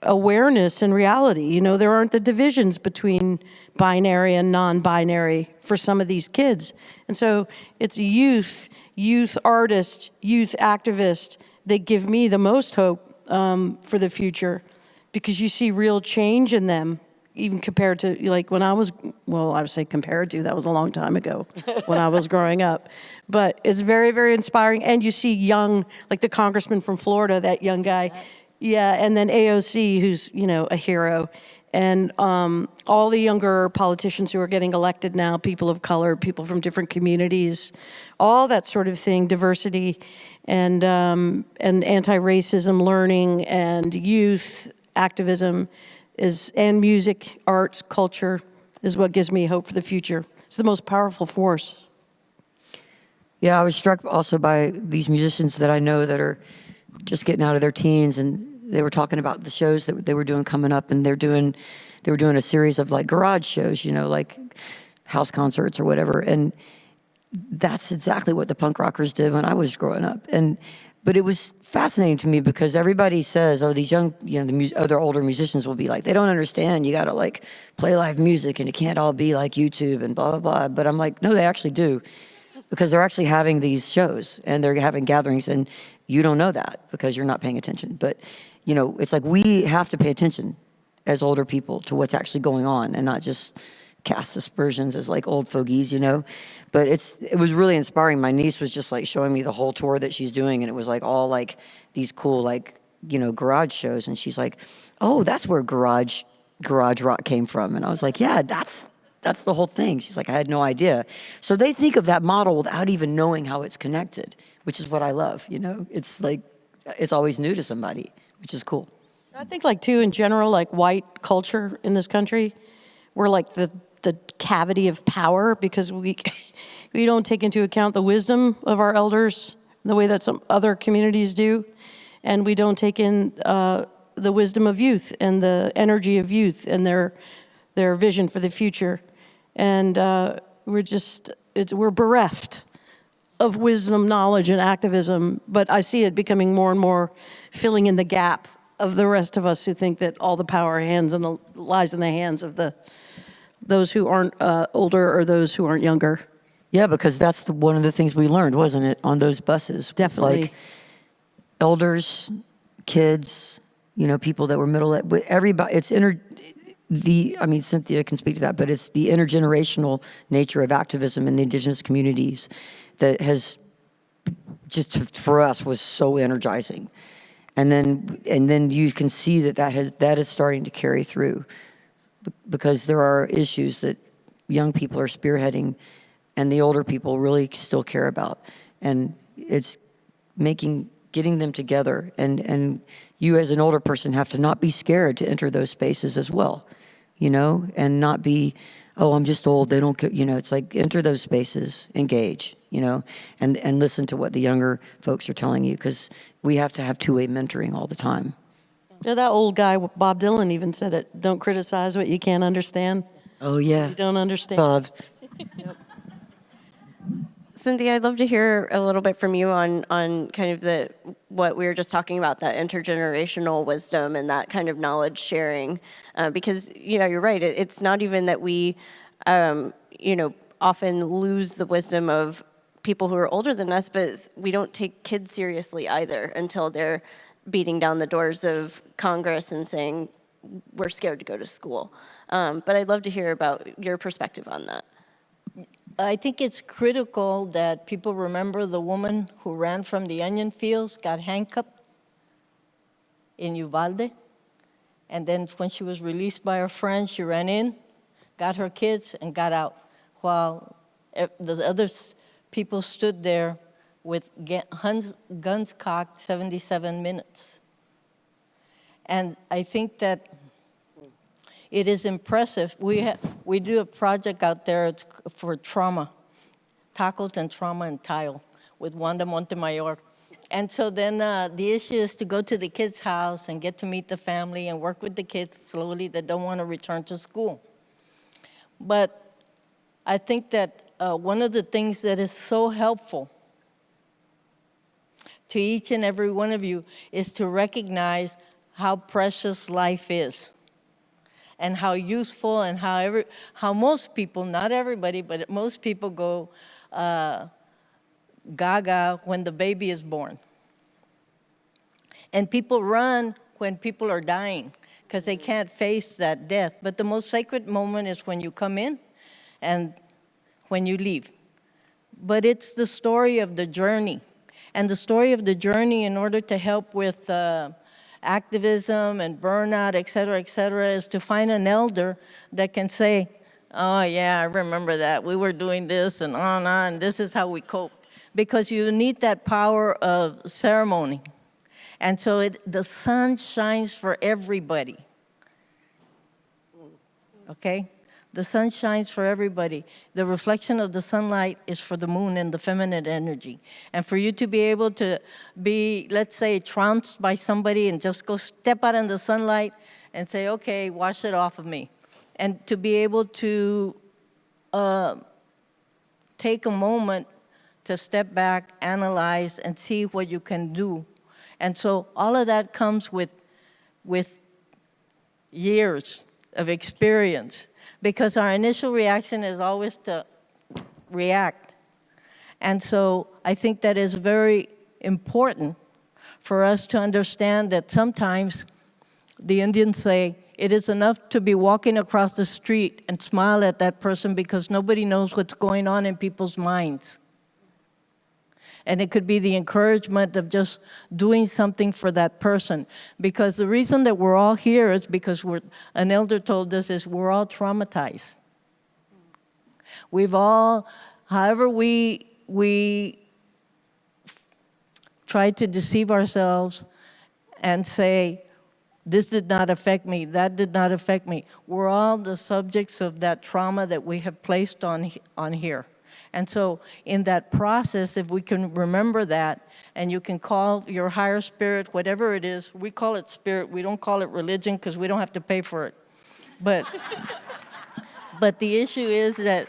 awareness and reality. You know, there aren't the divisions between binary and non-binary for some of these kids. And so it's youth artists, youth activists that give me the most hope for the future, because you see real change in them, even compared to like when I was, well, I would say compared to, that was a long time ago when I was growing up. But it's very, very inspiring. And you see young, like the congressman from Florida, that young guy. Yeah, and then AOC, who's, you know, a hero. And all the younger politicians who are getting elected now, people of color, people from different communities, all that sort of thing, diversity and anti-racism learning and youth activism and music, arts, culture is what gives me hope for the future. It's the most powerful force. Yeah, I was struck also by these musicians that I know that are just getting out of their teens, and they were talking about the shows that they were doing coming up, and they were doing a series of like garage shows, you know, like house concerts or whatever. And that's exactly what the punk rockers did when I was growing up. But it was fascinating to me because everybody says, oh, these young, you know, the other older musicians will be like, they don't understand. You got to like play live music and it can't all be like YouTube and blah, blah, blah. But I'm like, no, they actually do, because they're actually having these shows and they're having gatherings, and you don't know that because you're not paying attention. But, you know, it's like we have to pay attention as older people to what's actually going on and not just cast aspersions as like old fogies, you know. But it was really inspiring. My niece was just like showing me the whole tour that she's doing, and it was like all like these cool like, you know, garage shows, and she's like, oh, that's where garage rock came from. And I was like, yeah, that's the whole thing. She's like, I had no idea. So they think of that model without even knowing how it's connected, which is what I love, you know. It's like it's always new to somebody, which is cool. I think like too, in general, like white culture in this country, we're like the cavity of power, because we don't take into account the wisdom of our elders the way that some other communities do, and we don't take in the wisdom of youth and the energy of youth and their vision for the future, and we're bereft of wisdom, knowledge, and activism. But I see it becoming more and more filling in the gap of the rest of us who think that all the power lies in the hands of those who aren't older or those who aren't younger. Yeah, because that's one of the things we learned, wasn't it, on those buses? Definitely. Like elders, kids, you know, people that were everybody. It's I mean, Cynthia can speak to that, but it's the intergenerational nature of activism in the Indigenous communities that has just for us was so energizing. And then you can see that is starting to carry through, because there are issues that young people are spearheading and the older people really still care about. And it's getting them together. And you as an older person have to not be scared to enter those spaces as well, you know, and not be, oh, I'm just old, they don't, you know, it's like enter those spaces, engage, you know, and listen to what the younger folks are telling you, because we have to have two-way mentoring all the time. Yeah, that old guy, Bob Dylan, even said it. Don't criticize what you can't understand. Oh, yeah. You don't understand. Bob. Cynthia, I'd love to hear a little bit from you on kind of what we were just talking about, that intergenerational wisdom and that kind of knowledge sharing, because, you know, you're right. It's not even that we, you know, often lose the wisdom of people who are older than us, but we don't take kids seriously either until they're beating down the doors of Congress and saying, we're scared to go to school. But I'd love to hear about your perspective on that. I think it's critical that people remember the woman who ran from the onion fields, got handcuffed in Uvalde, and then when she was released by her friends, she ran in, got her kids, and got out, while the other people stood there with guns cocked 77 minutes. And I think that it is impressive. We do a project out there for trauma, tacos and trauma and tile, with Wanda Montemayor. And so then the issue is to go to the kids' house and get to meet the family and work with the kids slowly that don't want to return to school. But I think that one of the things that is so helpful to each and every one of you is to recognize how precious life is and how useful and how most people, not everybody, but most people go gaga when the baby is born. And people run when people are dying because they can't face that death. But the most sacred moment is when you come in and when you leave. But it's the story of the journey. And the story of the journey, in order to help with activism and burnout, et cetera, is to find an elder that can say, oh yeah, I remember that. We were doing this and on, and this is how we cope. Because you need that power of ceremony. And so the sun shines for everybody. Okay? The sun shines for everybody. The reflection of the sunlight is for the moon and the feminine energy. And for you to be able to be, let's say, trounced by somebody and just go step out in the sunlight and say, okay, wash it off of me. And to be able to take a moment to step back, analyze, and see what you can do. And so all of that comes with years of experience, because our initial reaction is always to react. And so I think that is very important for us to understand that sometimes the Indians say, it is enough to be walking across the street and smile at that person because nobody knows what's going on in people's minds. And it could be the encouragement of just doing something for that person. Because the reason that we're all here is because an elder told us is we're all traumatized. We've all, however we try to deceive ourselves and say, this did not affect me, that did not affect me. We're all the subjects of that trauma that we have placed on here. And so in that process, if we can remember that, and you can call your higher spirit, whatever it is, we call it spirit, we don't call it religion because we don't have to pay for it. But, but the issue is that,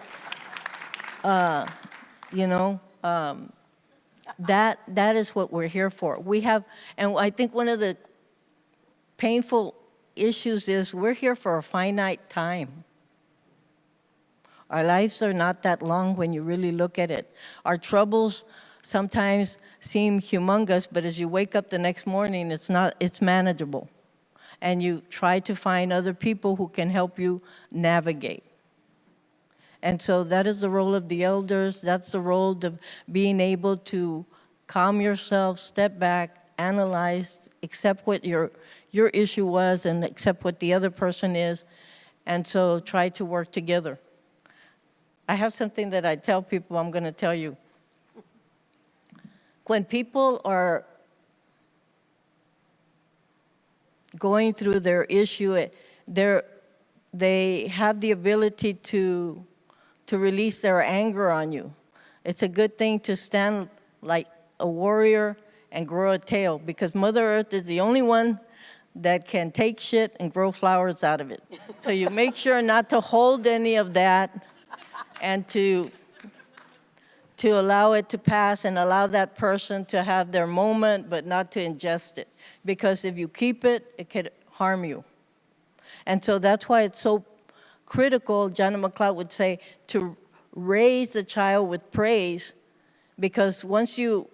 that is what we're here for. We have, and I think one of the painful issues is we're here for a finite time. Our lives are not that long when you really look at it. Our troubles sometimes seem humongous, but as you wake up the next morning, it's manageable. And you try to find other people who can help you navigate. And so that is the role of the elders. That's the role of being able to calm yourself, step back, analyze, accept what your issue was and accept what the other person is, and so try to work together. I have something that I tell people I'm going to tell you. When people are going through their issue, they have the ability to release their anger on you. It's a good thing to stand like a warrior and grow a tail, because Mother Earth is the only one that can take shit and grow flowers out of it. So you make sure not to hold any of that, and to allow it to pass and allow that person to have their moment, but not to ingest it. Because if you keep it, it could harm you. And so that's why it's so critical, Janet McLeod would say, to raise the child with praise, because once you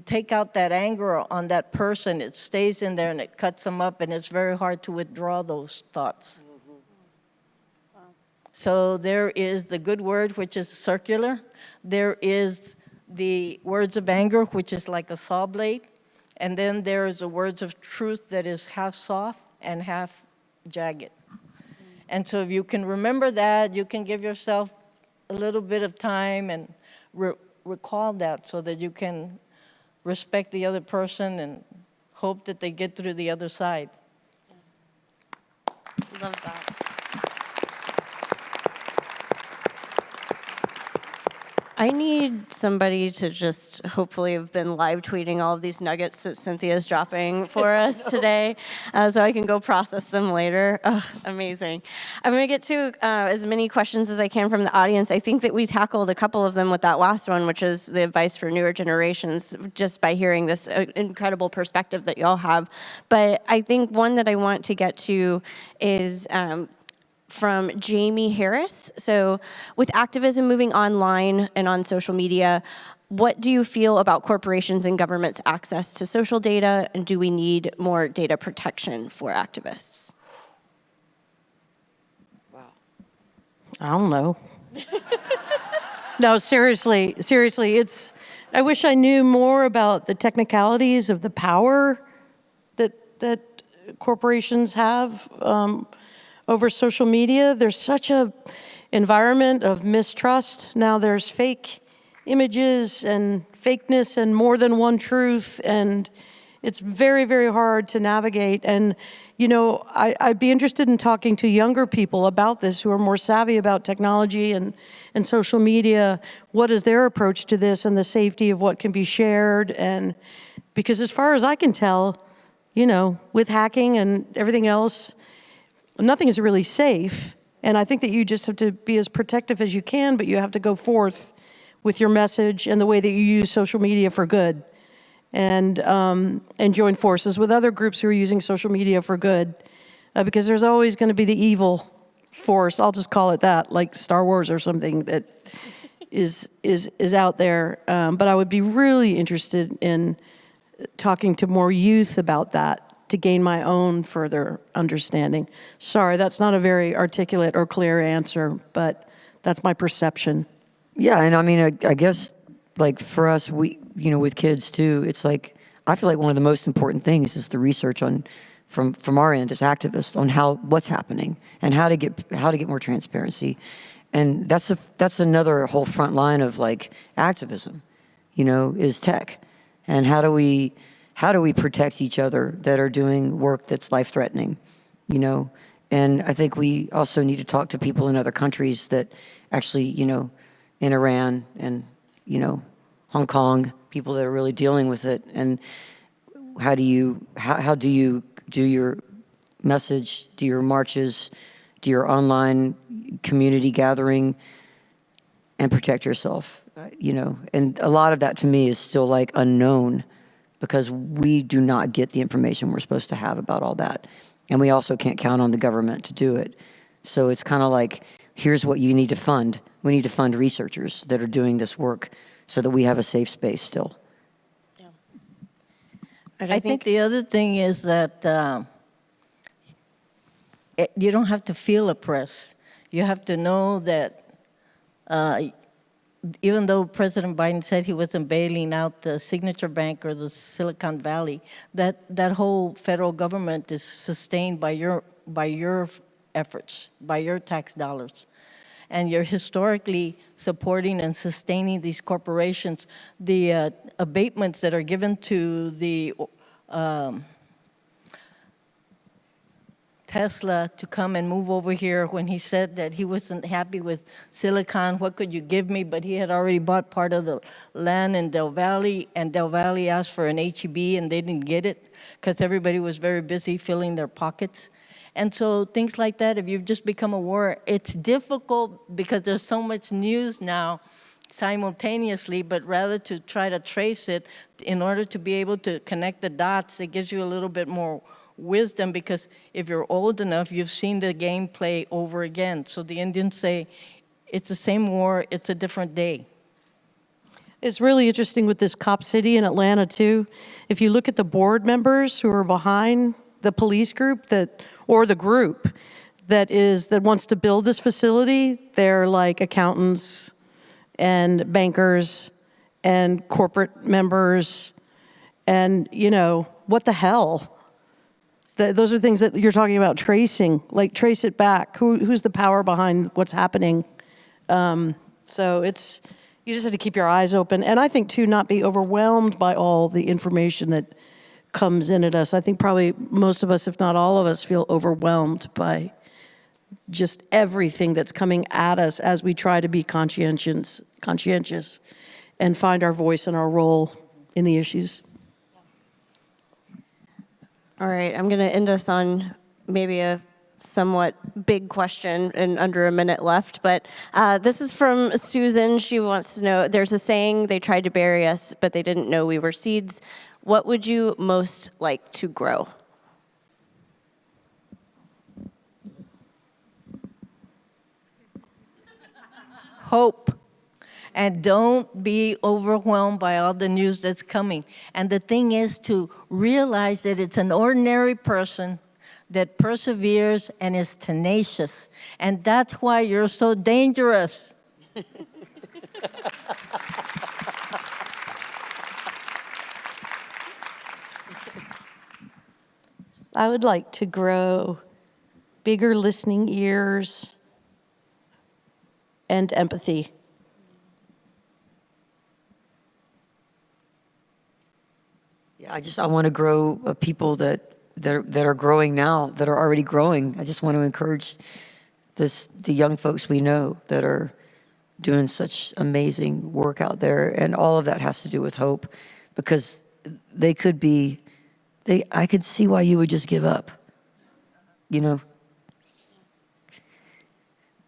take out that anger on that person, it stays in there and it cuts them up, and it's very hard to withdraw those thoughts. So there is the good word, which is circular. There is the words of anger, which is like a saw blade. And then there is the words of truth that is half soft and half jagged. And so if you can remember that, you can give yourself a little bit of time and recall that so that you can respect the other person and hope that they get through the other side. Love that. I need somebody to just hopefully have been live tweeting all of these nuggets that Cynthia's dropping for us today, so I can go process them later. Oh, amazing. I'm going to get to as many questions as I can from the audience. I think that we tackled a couple of them with that last one, which is the advice for newer generations, just by hearing this incredible perspective that y'all have. But I think one that I want to get to is from Jamie Harris. So with activism moving online and on social media, what do you feel about corporations and governments' access to social data, and do we need more data protection for activists? Wow. I don't know. No, seriously, I wish I knew more about the technicalities of the power that corporations have over social media. There's such a environment of mistrust. Now there's fake images and fakeness and more than one truth, and it's very, very hard to navigate. And, you know, I'd be interested in talking to younger people about this who are more savvy about technology and social media. What is their approach to this and the safety of what can be shared? And because as far as I can tell, you know, with hacking and everything else, nothing is really safe. And I think that you just have to be as protective as you can, but you have to go forth with your message and the way that you use social media for good. And join forces with other groups who are using social media for good. Because there's always going to be the evil force, I'll just call it that, like Star Wars or something that is out there. But I would be really interested in talking to more youth about that, to gain my own further understanding. Sorry, that's not a very articulate or clear answer, but that's my perception. Yeah, and I mean, I guess, like, for us, we, you know, with kids too, it's like, I feel like one of the most important things is the research on, from our end as activists, on what's happening and how to get more transparency. And that's another whole front line of, like, activism, you know, is tech. And how do we protect each other that are doing work that's life-threatening, you know? And I think we also need to talk to people in other countries that actually, you know, in Iran and, you know, Hong Kong, people that are really dealing with it. And how do you do your message, do your marches, do your online community gathering, and protect yourself, you know? And a lot of that to me is still, like, unknown, because we do not get the information we're supposed to have about all that. And we also can't count on the government to do it. So it's kind of like, here's what you need to fund. We need to fund researchers that are doing this work so that we have a safe space still. Yeah. I think the other thing is that you don't have to feel oppressed. You have to know that even though President Biden said he wasn't bailing out the Signature Bank or the Silicon Valley, that whole federal government is sustained by your efforts, by your tax dollars. And you're historically supporting and sustaining these corporations. The abatements that are given to the Tesla to come and move over here, when he said that he wasn't happy with Silicon, what could you give me? But he had already bought part of the land in Del Valle, and Del Valle asked for an HEB, and they didn't get it because everybody was very busy filling their pockets. And so things like that, if you've just become aware, it's difficult because there's so much news now simultaneously, but rather to try to trace it in order to be able to connect the dots, it gives you a little bit more wisdom, because if you're old enough, you've seen the game play over again. So the Indians say, it's the same war, it's a different day. It's really interesting with this Cop City in Atlanta too. If you look at the board members who are behind the police group or the group that wants to build this facility, they're like accountants and bankers and corporate members, and, you know, what the hell? Those are things that you're talking about tracing, like trace it back. Who's the power behind what's happening? So you just have to keep your eyes open. And I think too, not be overwhelmed by all the information that comes in at us. I think probably most of us, if not all of us, feel overwhelmed by just everything that's coming at us as we try to be conscientious and find our voice and our role in the issues. All right, I'm going to end us on maybe a somewhat big question and under a minute left, but this is from Susan. She wants to know, there's a saying, they tried to bury us, but they didn't know we were seeds. What would you most like to grow? Hope. And don't be overwhelmed by all the news that's coming. And the thing is to realize that it's an ordinary person that perseveres and is tenacious. And that's why you're so dangerous. I would like to grow bigger listening ears and empathy. Yeah, I want to grow people that are growing now, that are already growing. I just want to encourage the young folks we know that are doing such amazing work out there, and all of that has to do with hope, because they could be. I could see why you would just give up, you know.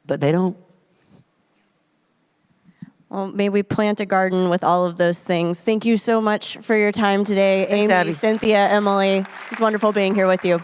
But they don't. Well, may we plant a garden with all of those things. Thank you so much for your time today, Thanks, Amy, Abby. Cynthia, Emily. It's wonderful being here with you.